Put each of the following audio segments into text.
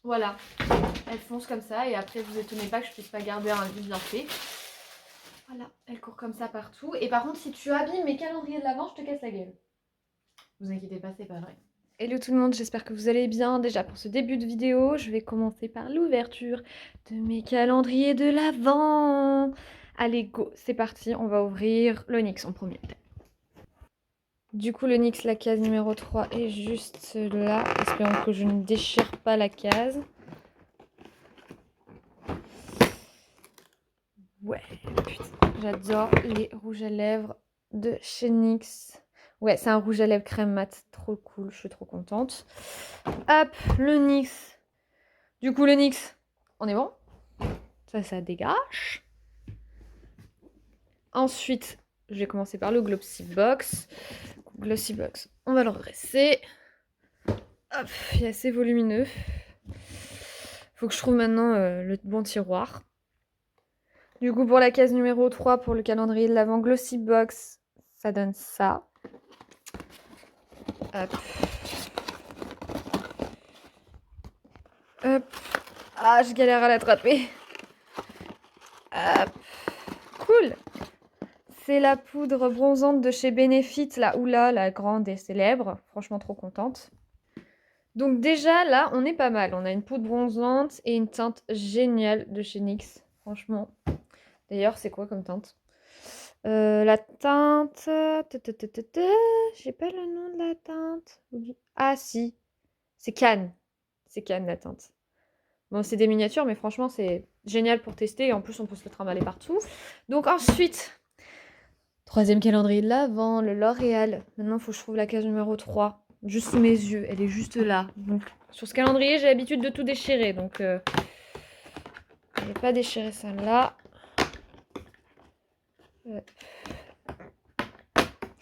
Voilà, elle fonce comme ça et après vous étonnez pas que je puisse pas garder un lit bien fait. Voilà, elle court comme ça partout. Et par contre, si tu abîmes mes calendriers de l'avant, je te casse la gueule. Vous inquiétez pas, c'est pas vrai. Hello tout le monde, j'espère que vous allez bien. Déjà pour ce début de vidéo, je vais commencer par l'ouverture de mes calendriers de l'avant. Allez, go, c'est parti, on va ouvrir l'Onyx en premier. Du coup, l'Onyx, la case numéro 3 est juste là. Espérons que je ne déchire pas la case. Ouais, putain, j'adore les rouges à lèvres de chez NYX. Ouais, c'est un rouge à lèvres crème mat, trop cool, je suis trop contente. Hop, le NYX. Du coup, le NYX, on est bon. Ça dégage. Ensuite, je vais commencer par le Glossy Box. Glossy Box, on va le redresser. Hop, il est assez volumineux. Faut que je trouve maintenant le bon tiroir. Du coup, pour la case numéro 3, pour le calendrier de l'avant Glossy Box, ça donne ça. Hop. Hop. Ah, je galère à l'attraper. Hop. Cool. C'est la poudre bronzante de chez Benefit, la Oula, la grande et célèbre. Franchement, trop contente. Donc déjà, là, on est pas mal. On a une poudre bronzante et une teinte géniale de chez NYX. Franchement. D'ailleurs, c'est quoi comme teinte la teinte... J'ai pas le nom de la teinte. Ah, si. C'est Cannes. C'est Cannes, la teinte. Bon, c'est des miniatures, mais franchement, c'est génial pour tester. Et en plus, on peut se le trimballer partout. Donc ensuite, troisième calendrier de l'Avent, le L'Oréal. Maintenant, il faut que je trouve la case numéro 3. Juste sous mes yeux. Elle est juste là. Donc, sur ce calendrier, j'ai l'habitude de tout déchirer. Donc, je vais pas déchirer celle-là.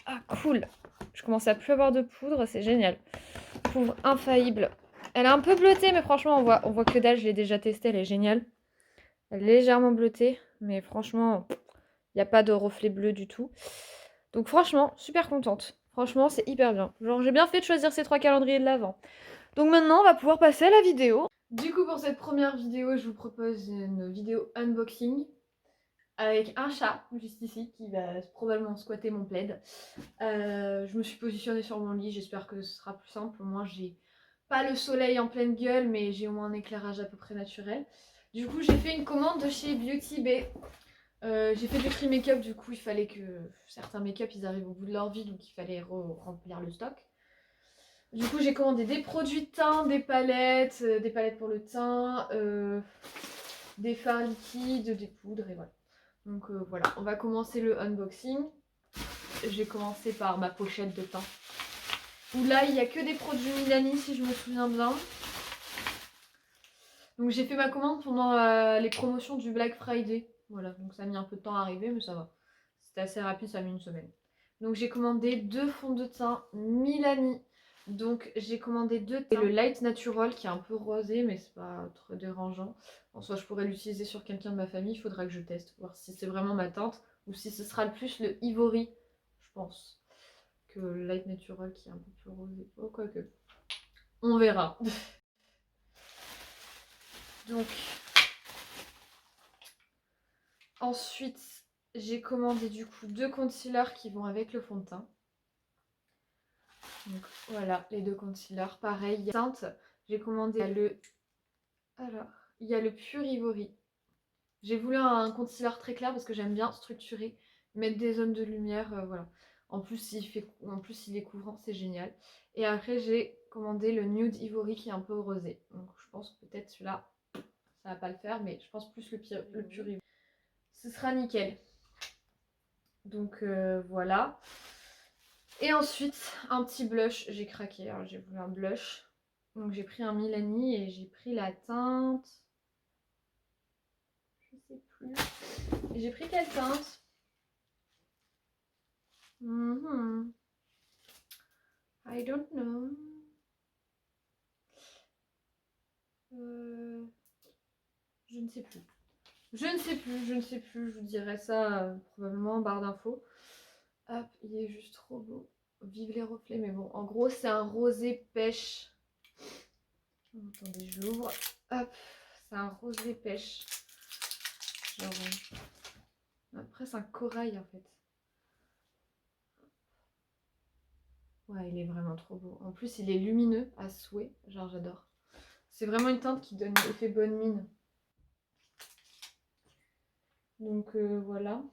Ah, cool. Je commence à plus avoir de poudre. C'est génial. Poudre infaillible. Elle est un peu bleutée, mais franchement, on voit que dalle. Je l'ai déjà testée. Elle est géniale. Elle est légèrement bleutée. Mais franchement... Il n'y a pas de reflet bleu du tout. Donc franchement, super contente. Franchement, c'est hyper bien. Genre, j'ai bien fait de choisir ces 3 calendriers de l'avant. Donc maintenant, on va pouvoir passer à la vidéo. Du coup, pour cette première vidéo, je vous propose une vidéo unboxing avec un chat, juste ici, qui va probablement squatter mon plaid. Je me suis positionnée sur mon lit, j'espère que ce sera plus simple. Au moins, j'ai pas le soleil en pleine gueule, mais j'ai au moins un éclairage à peu près naturel. Du coup, j'ai fait une commande de chez Beauty Bay. J'ai fait du free make-up, du coup il fallait que certains make-up ils arrivent au bout de leur vie, donc il fallait remplir le stock. Du coup j'ai commandé des produits de teint, des palettes pour le teint, des fards liquides, des poudres et voilà. Donc voilà, on va commencer le unboxing. J'ai commencé par ma pochette de teint. Où là il n'y a que des produits Milani si je me souviens bien. Donc j'ai fait ma commande pendant les promotions du Black Friday. Voilà, donc ça a mis un peu de temps à arriver, mais ça va. C'était assez rapide, ça a mis une semaine. Donc j'ai commandé 2 fonds de teint Milani. Donc j'ai commandé 2 teintes. Le Light Natural qui est un peu rosé, mais c'est pas trop dérangeant. En soit je pourrais l'utiliser sur quelqu'un de ma famille, il faudra que je teste, voir si c'est vraiment ma teinte ou si ce sera le plus le Ivory, je pense. Que le Light Natural qui est un peu plus rosé. Oh, quoique. On verra. Donc ensuite, j'ai commandé du coup 2 concealers qui vont avec le fond de teint. Donc voilà, les 2 concealers. Pareil, il y a teinte. J'ai commandé il y a le Pure Ivory. J'ai voulu un concealer très clair parce que j'aime bien structurer, mettre des zones de lumière, voilà. En plus, il est couvrant, c'est génial. Et après, j'ai commandé le Nude Ivory qui est un peu rosé. Donc je pense que peut-être celui-là, ça va pas le faire, mais je pense plus le Pure Ivory. Ce sera nickel. Donc voilà. Et ensuite, un petit blush. J'ai craqué, alors j'ai voulu un blush. Donc j'ai pris un Milani et j'ai pris la teinte... Je sais plus. J'ai pris quelle teinte? I don't know. Je ne sais plus. Je vous dirai ça probablement en barre d'infos. Hop, il est juste trop beau. Vive les reflets, mais bon, en gros, c'est un rosé pêche. Attendez, je l'ouvre. Hop, c'est un rosé pêche. Orange. Après, c'est un corail en fait. Ouais, il est vraiment trop beau. En plus, il est lumineux à souhait. Genre, j'adore. C'est vraiment une teinte qui donne effet bonne mine. Donc, voilà.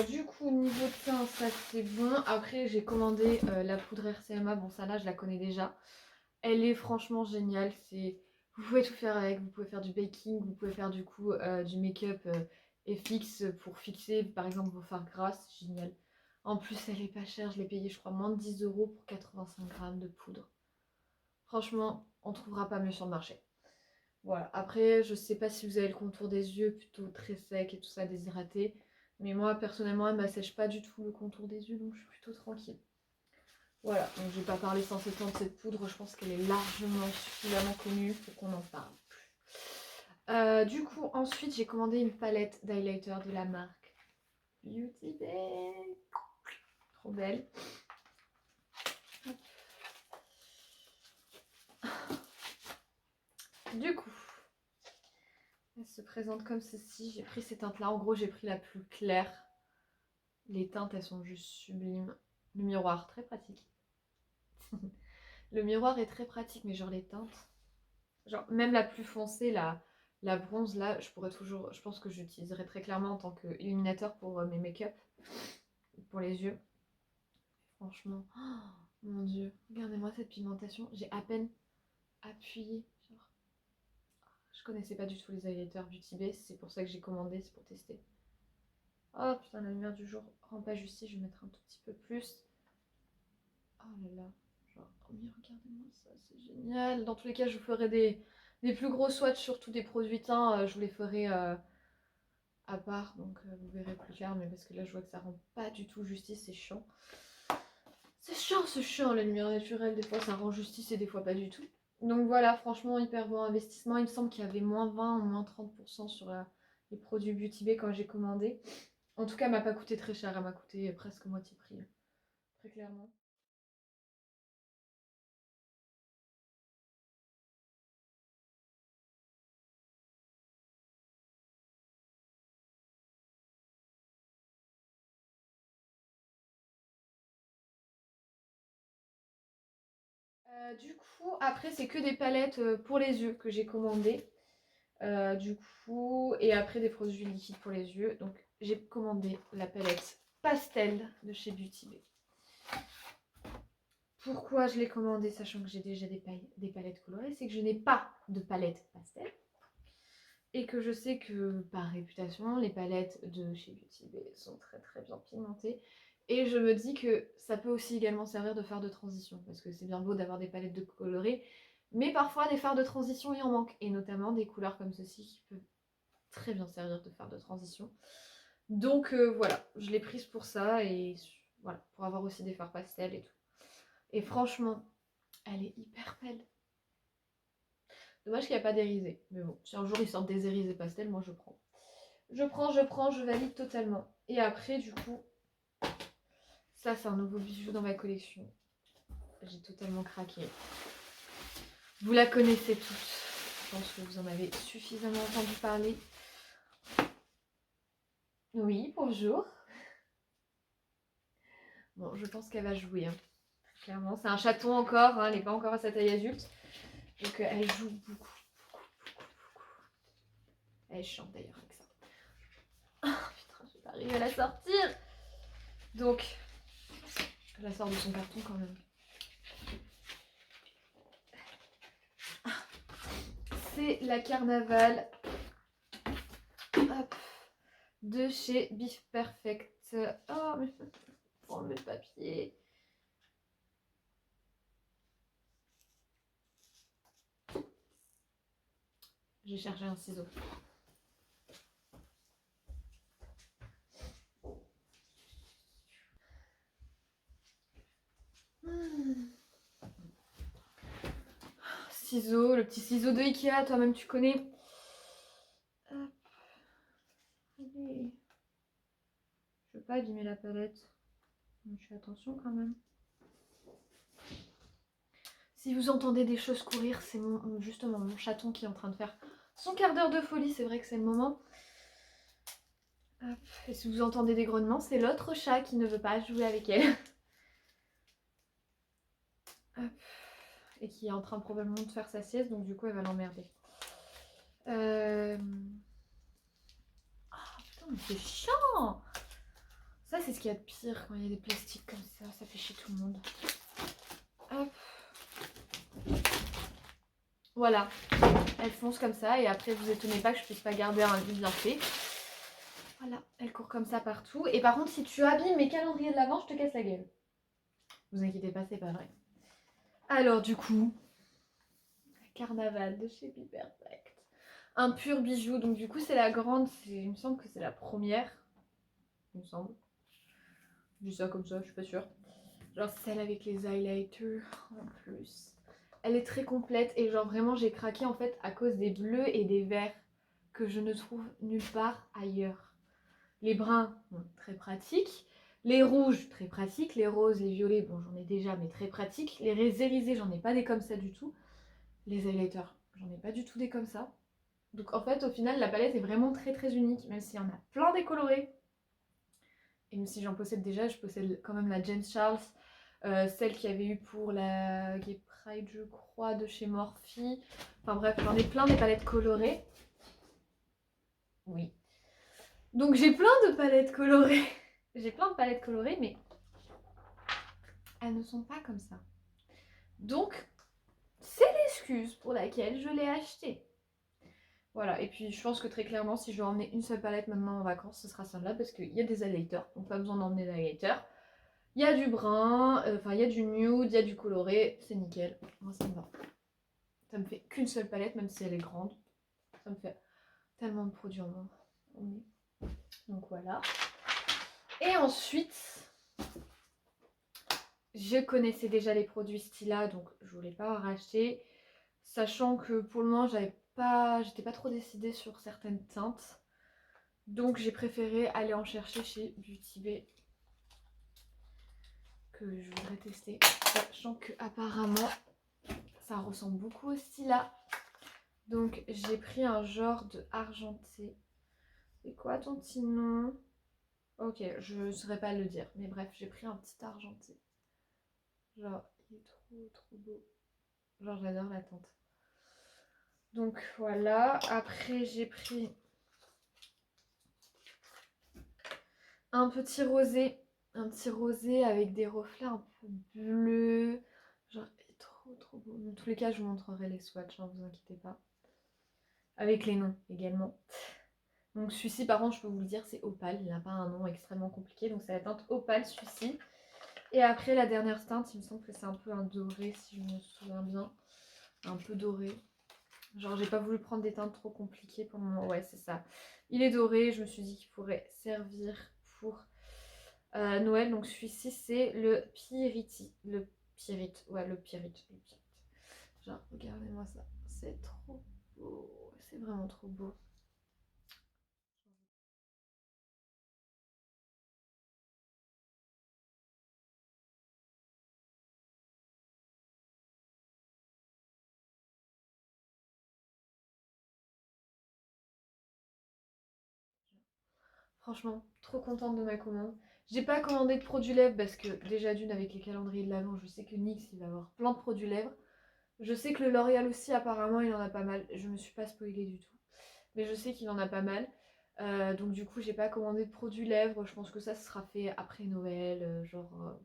Du coup, niveau teint, ça c'est bon. Après, j'ai commandé la poudre RCMA. Bon, ça là, je la connais déjà. Elle est franchement géniale. Vous pouvez tout faire avec. Vous pouvez faire du baking, vous pouvez faire du coup du make-up FX pour fixer par exemple vos fards grasses. Génial. En plus, elle est pas chère. Je l'ai payée, je crois, moins de 10 € pour 85 grammes de poudre. Franchement, on trouvera pas mieux sur le marché. Voilà. Après, je sais pas si vous avez le contour des yeux plutôt très sec et tout ça, déshydraté. Mais moi, personnellement, elle m'assèche pas du tout le contour des yeux, donc je suis plutôt tranquille. Voilà, donc je vais pas parler sans s'étendre de cette poudre, je pense qu'elle est largement suffisamment connue pour qu'on en parle. Du coup, ensuite, j'ai commandé une palette d'highlighter de la marque Beauty Bay. Trop belle. Du coup, elle se présente comme ceci. J'ai pris ces teintes-là. En gros, j'ai pris la plus claire. Les teintes, elles sont juste sublimes. Le miroir, très pratique. Le miroir est très pratique, mais genre les teintes. Genre, même la plus foncée, la bronze, là, je pense que j'utiliserai très clairement en tant qu'illuminateur pour mes make-up, pour les yeux. Franchement, oh, mon dieu, regardez-moi cette pigmentation. J'ai à peine appuyé. Genre, je connaissais pas du tout les highlighters Beauty Bay, c'est pour ça que j'ai commandé, c'est pour tester. Oh putain, la lumière du jour rend pas justice, je vais mettre un tout petit peu plus. Oh là là, genre, mais regardez-moi ça, c'est génial. Dans tous les cas, je vous ferai des plus gros swatchs sur tous des produits teints, je vous les ferai à part, donc vous verrez plus clair, mais parce que là je vois que ça rend pas du tout justice, c'est chiant. C'est chiant la lumière naturelle, des fois ça rend justice et des fois pas du tout. Donc voilà, franchement hyper bon investissement. Il me semble qu'il y avait moins 20 ou moins 30% sur les produits Beauty Bay quand j'ai commandé. En tout cas, elle m'a pas coûté très cher, elle m'a coûté presque moitié prix, très clairement. Du coup, après c'est que des palettes pour les yeux que j'ai commandées. Du coup, et après des produits liquides pour les yeux. Donc j'ai commandé la palette pastel de chez Beauty Bay. Pourquoi je l'ai commandée sachant que j'ai déjà des palettes colorées? C'est que je n'ai pas de palette pastel. Et que je sais que par réputation, les palettes de chez Beauty Bay sont très très bien pigmentées. Et je me dis que ça peut aussi également servir de fard de transition. Parce que c'est bien beau d'avoir des palettes de colorées. Mais parfois des fards de transition il en manque. Et notamment des couleurs comme ceci qui peuvent très bien servir de fard de transition. Donc voilà, je l'ai prise pour ça et voilà, pour avoir aussi des fards pastels et tout. Et franchement, elle est hyper belle. Dommage qu'il n'y a pas d'érisé. Mais bon, si un jour ils sortent des érisés pastels, moi je prends. Je valide totalement. Et après, du coup, ça c'est un nouveau bijou dans ma collection. J'ai totalement craqué. Vous la connaissez tous. Je pense que vous en avez suffisamment entendu parler. Oui, bonjour. Bon, je pense qu'elle va jouer. Hein. Clairement, c'est un chaton encore. Hein, elle n'est pas encore à sa taille adulte. Donc elle joue beaucoup. Elle chante d'ailleurs avec ça. Oh putain, je vais pas arriver à la sortir. Donc, je la sors de son carton quand même. C'est la Carnaval hop, de chez Beef Perfect. Oh, mais pour enlever le papier. J'ai cherché un ciseau. Ciseau, le petit ciseau de Ikea, toi-même tu connais. Hop. Allez. Je veux pas abîmer la palette. Donc je fais attention quand même. Si vous entendez des choses courir, c'est justement mon chaton qui est en train de faire son quart d'heure de folie, c'est vrai que c'est le moment. Hop. Et si vous entendez des grognements, c'est l'autre chat qui ne veut pas jouer avec elle. Hop. Et qui est en train probablement de faire sa sieste, donc du coup elle va l'emmerder. Ah putain, mais c'est chiant! Ça, c'est ce qu'il y a de pire quand il y a des plastiques comme ça fait chier tout le monde. Hop. Voilà, elle fonce comme ça et après vous étonnez pas que je puisse pas garder un lit bien fait. Voilà, elle court comme ça partout. Et par contre, si tu abîmes mes calendriers de l'Avent, je te casse la gueule. Vous inquiétez pas, c'est pas vrai. Alors du coup, carnaval de chez Be Perfect. Un pur bijou, donc du coup c'est la grande, il me semble que c'est la première. Il me semble. Je dis ça comme ça, je suis pas sûre. Genre celle avec les highlighters en plus. Elle est très complète et genre vraiment j'ai craqué en fait à cause des bleus et des verts que je ne trouve nulle part ailleurs. Les bruns, bon, très pratiques. Les rouges, très pratiques. Les roses, les violets, bon j'en ai déjà mais très pratiques. Les irisés, j'en ai pas des comme ça du tout. Les highlighters, j'en ai pas du tout des comme ça. Donc en fait au final la palette est vraiment très unique, même s'il y en a plein des colorés. Et même si j'en possède déjà, je possède quand même la James Charles, celle qu'il y avait eu pour la Gay Pride, je crois, de chez Morphe. Enfin bref, j'en ai plein des palettes colorées. Oui. Donc j'ai plein de palettes colorées. J'ai plein de palettes colorées, mais elles ne sont pas comme ça. Donc, c'est l'excuse pour laquelle je l'ai achetée. Voilà, et puis je pense que très clairement, si je dois emmener une seule palette maintenant en vacances, ce sera celle-là, parce qu'il y a des highlighters, donc pas besoin d'emmener d'highlighters. Il y a du brun, enfin il y a du nude, il y a du coloré, c'est nickel. Moi ça me va. Ça me fait qu'une seule palette, même si elle est grande. Ça me fait tellement de produits en moins. Donc voilà. Et ensuite, je connaissais déjà les produits Stila, donc je voulais pas en racheter. Sachant que pour le moment, j'étais pas trop décidée sur certaines teintes. Donc j'ai préféré aller en chercher chez Beauty Bay, que je voudrais tester. Sachant que apparemment ça ressemble beaucoup au Stila. Donc j'ai pris un genre de argenté. C'est quoi ton petit nom? Ok, je ne saurais pas le dire. Mais bref, j'ai pris un petit argenté. Genre, il est trop beau. Genre, j'adore la teinte. Donc voilà. Après, j'ai pris un petit rosé. Un petit rosé avec des reflets un peu bleus. Genre, il est trop beau. Dans tous les cas, je vous montrerai les swatchs, ne vous inquiétez pas. Avec les noms également. Donc celui-ci, par contre, je peux vous le dire, c'est Opale. Il n'a pas un nom extrêmement compliqué. Donc c'est la teinte Opale, celui-ci. Et après, la dernière teinte, il me semble que c'est un peu un doré, si je me souviens bien. Un peu doré. Genre, j'ai pas voulu prendre des teintes trop compliquées pour le moment. Ouais, c'est ça. Il est doré. Je me suis dit qu'il pourrait servir pour Noël. Donc celui-ci, c'est le Pieriti. Le Pierite. Ouais, le Pierite. Genre, regardez-moi ça. C'est trop beau. C'est vraiment trop beau. Franchement, trop contente de ma commande. J'ai pas commandé de produits lèvres parce que déjà d'une avec les calendriers de l'Avent, je sais que NYX il va avoir plein de produits lèvres. Je sais que le L'Oréal aussi apparemment il en a pas mal. Je me suis pas spoilée du tout. Mais je sais qu'il en a pas mal. Donc du coup j'ai pas commandé de produits lèvres. Je pense que ça sera fait après Noël, genre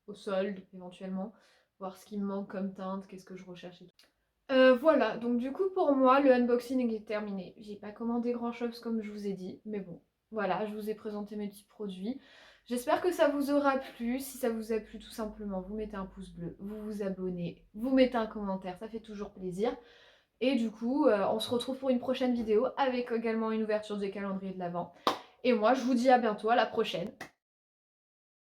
au solde éventuellement. Voir ce qui me manque comme teinte, qu'est-ce que je recherche et tout. Voilà, donc du coup pour moi le unboxing est terminé. J'ai pas commandé grand chose comme je vous ai dit, mais bon, voilà, je vous ai présenté mes petits produits. J'espère que ça vous aura plu. Si ça vous a plu, tout simplement, vous mettez un pouce bleu, vous vous abonnez, vous mettez un commentaire, ça fait toujours plaisir. Et du coup, on se retrouve pour une prochaine vidéo avec également une ouverture des calendriers de l'Avent. Et moi, je vous dis à bientôt, à la prochaine.